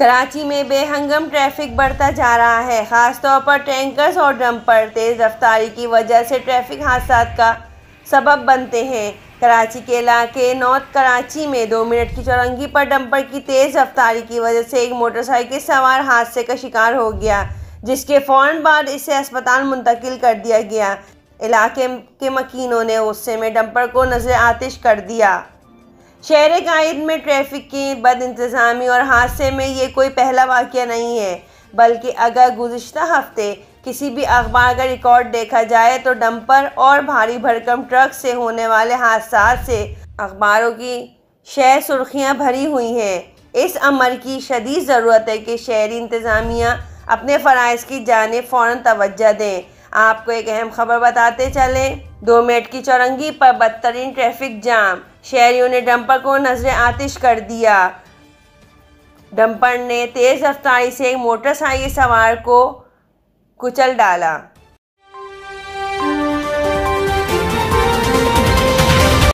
कराची में बेहंगम ट्रैफिक बढ़ता जा रहा है। ख़ासतौर पर टैंकर्स और डंपर तेज़ रफ्तारी की वजह से ट्रैफिक हादसा का सबब बनते हैं। कराची के इलाके नॉर्थ कराची में 2 मिनट की चौरंगी पर डंपर की तेज़ रफ्तारी की वजह से एक मोटरसाइकिल सवार हादसे का शिकार हो गया, जिसके फ़ौरन बाद इसे अस्पताल मुंतकिल कर दिया गया। इलाके के मकीनों ने गुस्से में डंपर को नज़र आतिश कर दिया। शहर कायद में ट्रैफिक की बदइंतज़ामी और हादसे में ये कोई पहला वाक़या नहीं है, बल्कि अगर गुज़िश्ता हफ्ते किसी भी अखबार का रिकॉर्ड देखा जाए तो डंपर और भारी भरकम ट्रक से होने वाले हादसा से अखबारों की शह सुर्खियाँ भरी हुई हैं। इस अमर की शदीद ज़रूरत है कि शहरी इंतज़ामिया अपने फ़राइज़ की जानिब फ़ौरन तवज्जो दें। आपको एक अहम खबर बताते चलें। 2 मिनट की चौरंगी पर बदतरीन ट्रैफिक जाम, शहरियों ने डंपर को नजर आतिश कर दिया। डंपर ने तेज़ रफ्तारी से एक मोटरसाइकिल सवार को कुचल डाला।